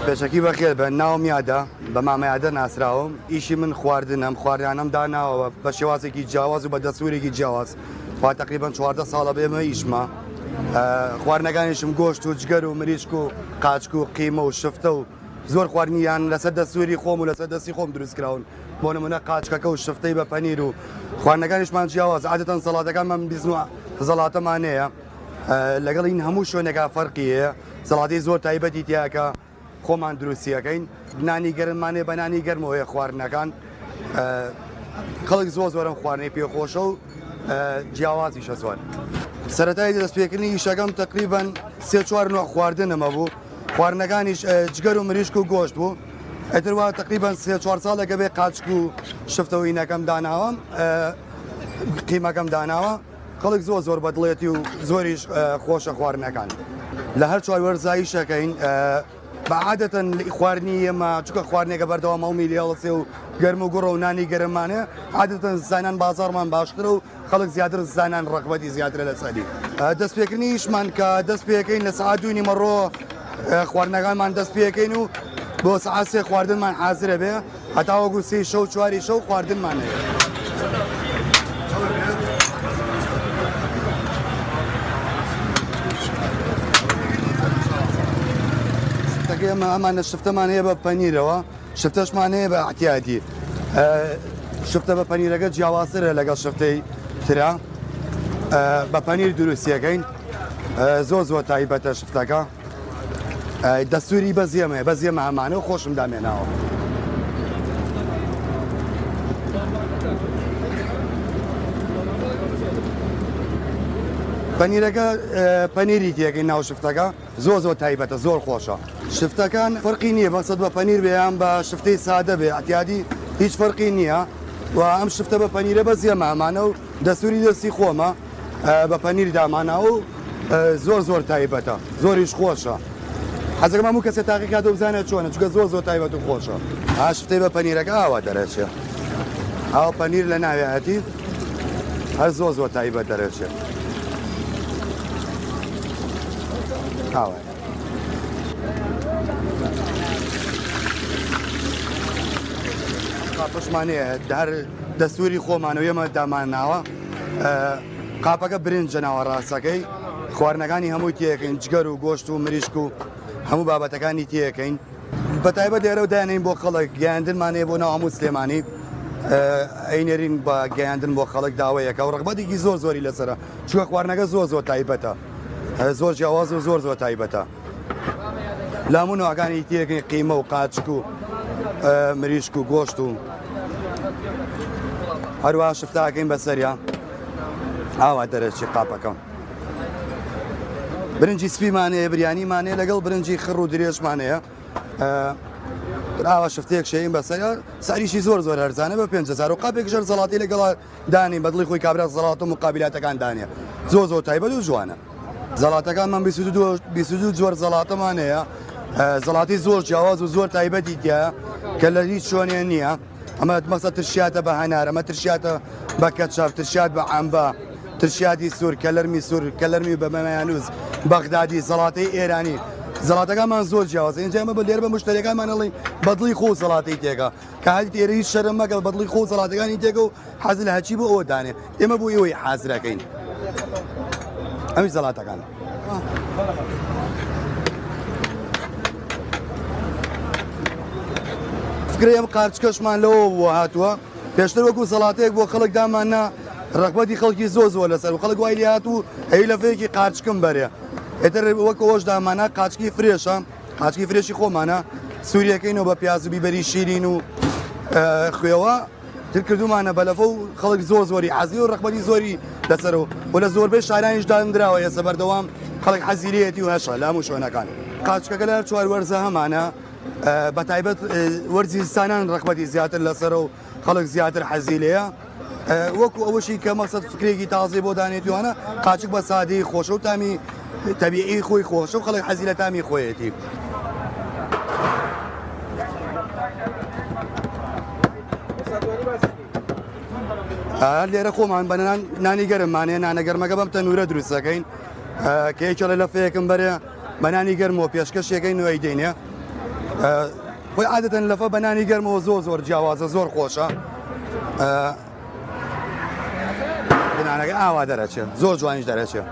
پێشەکی بەخێر بە ناوم یادە بە مامەیادە ناسراوم ئیشی من خواردنم خواردیانم داناوە بە شێوازێکی جیاواز و بە دەسوورێکی جیاواز وا تقریبان 14 ساڵە بێمە ئیشمە خواردنەکانیشم گۆشت و جگەر و مریشک و قاچک و قیمە و شفتە و زۆر خواردنیان لەسەر دەسووری خۆم و لەسەر دەستی خۆم دروستکراون بۆ نمونە قاچکەکە و شفتەی بە پەنیر و خواردنەکانیشمان جیاواز عادەتەن سەڵاتەکانمان بیزن زەڵاتەمانەیە لەگەڵ این هەموو شوێنێکا فەرقیەیە سەڵاتی زۆر تایبەتی تیاکە خۆمان دروستیەکەین نانی گەرممانێ بە نانی گەرمەوەی خواردنەکان خەڵک زۆرم خواردنی پێخۆشە و جیاوازیشە زۆر سەرەتای دەستپێکردنی ئیشەکەم تقریبان 3-4 نوع خواردنەمە بوو خواردنەکانیش جگەر و مریشک و گۆشت بوو ئەتروا تقریبان 3-4 ساڵێکە بێ قاچک و شفتەوەینەکەم داناوەم قیمەکەم داناوە خەڵک زۆر بەدڵێتی و زۆریش خۆشە خواردنەکان لە هەر چوار وەرزایی شەکەین بەعادەتەن خواردنی ئێمە چکە خواردنێکە بەردەوام ماومی لێڵسێ و گەرم و گوڕە و نانی گەرممانێ عادەتەن زانان بازارمان باشترە و خەڵک زیاتر زانان ڕقبەتی زیاترە لە سەری دەستپێکردنی ئیشمان کە دەست پێەکەین لە سەعات 2 نیمەڕۆ خواردنەکانمان دەست پێەکەین و بۆ سەعات 3 خواردنمان حازرە بێ هەتا وەکو 3 شەو 4 شەو خواردنمان هەیە ئێمە ئەمانە شفتەمان هەیە بە پەنیرەوە شفتەشمان هەیە بە احتیاتی شفتە بە پەنیرەکە جیاوازترە لەگەڵ شفتەی ترا بە پەنیر دروستیەکەین زۆر تایبەتە شفتەکە دەستوری بەزیێمە ئەمانە و خۆشم دامێناوە پەنیرەکە پەنیری تێکەی ناو شفتەکە زۆر تایبەتە زۆر خۆشە شفتەکان فەرقی نییە بەسەد بە پەنیر بێیان بە شفتەی سادە بێ ئەتیادی هیچ فەرقی نییە و ئەم شفتە بە پەنیرە بە زیێمە ئەمانە و دەسووری دەستی خۆمە بە پەنیر داماناوە و زۆر تایبەتە زۆریش خۆشە حەزەکەم هەموو کەسێک تاقیکات و بزانێت چۆنە چونکە زۆر تایبەت و خۆشە شفتەی بە پەنیرەکە ئاوا دەرەچێ ئاوا پەنیر لە ناوێتی هەر زۆر تایبەت دەرەچێت هاوای قاپشمانەیە هەر دەستوری خۆمانەوە ئێمە دامانناوە قاپەکە برنجە ناوە ڕاستەکەی خواردنەکانی هەمووی تێەکەین جگەر و گۆشت و مریشک و هەموو بابەتەکانی تێەکەین بەتایبەت دێرە و دانین بۆ خەڵک گەیاندنمانەیە بۆ ناو هەموو سلێمانی ئەینەرین بە گەیاندن بۆ خەڵک داوایەکە و ڕقبەتێکی زۆری لەسرە چووکە خواردنەکە زۆر تایبەتە زۆر جیاواز و زۆر تایبەتە لامون و ئاگانی تێکەین قیمە و قاچک و مریشک و گۆشت و هەروە شفتاکەین بەسەریا ئاوا دەرەچی قاپەکەم برنجی سپیمانەیە بریانیمانەیە لەگەڵ برنجی خڕ و درێژمانەیە ئاوا شفتەیەک شەین بەسەریا ساریشی زۆر هەرزانە بە 5,000 و قاپێک ژەر زەڵاتی لەگەڵ دانی بەدڵی خۆی کابرا زەڵات و مقابلاتەکان دانێ زۆر تایبەت و جوانە زەڵاتەکانمان 22 جۆر زەڵاتەمان هەیە زەڵاتی زۆر جیاواز و زۆر تایبەتی تایە کە لە هیچ شوێنێ نییە ئەمە مەسە ترشیاتە بە هەنار ئەمە ترشیاتە بە کەچاپ ترشیات بە عەمبە ترشیاتی سوور کەلەرمی بە مەمەیانوز بەغدادی زەڵاتەی ئێرانی زەڵاتەکانمان زۆر جیاواز اینجا ئەمە بە لێرە بە مشتەریەکانمان ئەڵێن بەدڵی خۆ زەڵاتی تێکە کە هەر ئێرە هیچ شەرم مەگەڵ بەدڵی خۆ زەڵاتەکانی تێکە و حەز لە هەچی بۆ ئەوە دانێ ئێمە بۆ ئێوەی حازرەکەین ئەمی زەڵاتەکان فکرە ئەم قارچکەشمان لەوە بووە هاتووە پێشتر وەکو زەڵاتەیەک بۆ خەڵک داماننا ڕقبەتی خەڵکی زۆر لەسەر و خەڵک وای لێ هاتوو هەی لەفەیەکی قارچکم بەرێ ئێتر وەکو ئەوش دامانە قاچکی فرێشە قاچکی فرێشی خۆمانە سووریەکەینەوە بە پیاز و بیبەری شیرین و خوێوە تر کردومانە بەلەفە و خەڵک زۆری حەزی و ڕقبەتی زۆری لەسەرەوە و لە زۆربەی شارانیش دانراوە ئێستا بەردەوام خەڵک حەزیرەتی و هەشە لە هەموو شوێنەکان قاچکەکە لە چوار وەرزە هەمانە بە تایبەت وەرزی زستانان ڕقبەتی زیاتر لەسەرە و خەڵک زیاتر حەزی لەیە وەکو ئەوەشی کە مەقسەد فکرێکی تازی بۆ دانێتیوانە قاچک بە سادەی خۆشە و تامی تەبیعی خۆی خۆشە و خەڵک حەزی لە تامی خۆیەتی لێرە خۆمان بە نانی گەرممانەیە نانەگەرمەکە بەم تەنورە دروستەکەین کە یەکێڵە لە فەیەکم بەرێ بە نانی گەرمەوە پێشکەشێکەکەی نوێی دێنێ وی عادەتەن لەفە بەنانی گەرمەوە زۆر جیاوازە زۆر خۆشە بنانەکە ئاوا دەرەچێت زۆر جوانیش دەرەچێت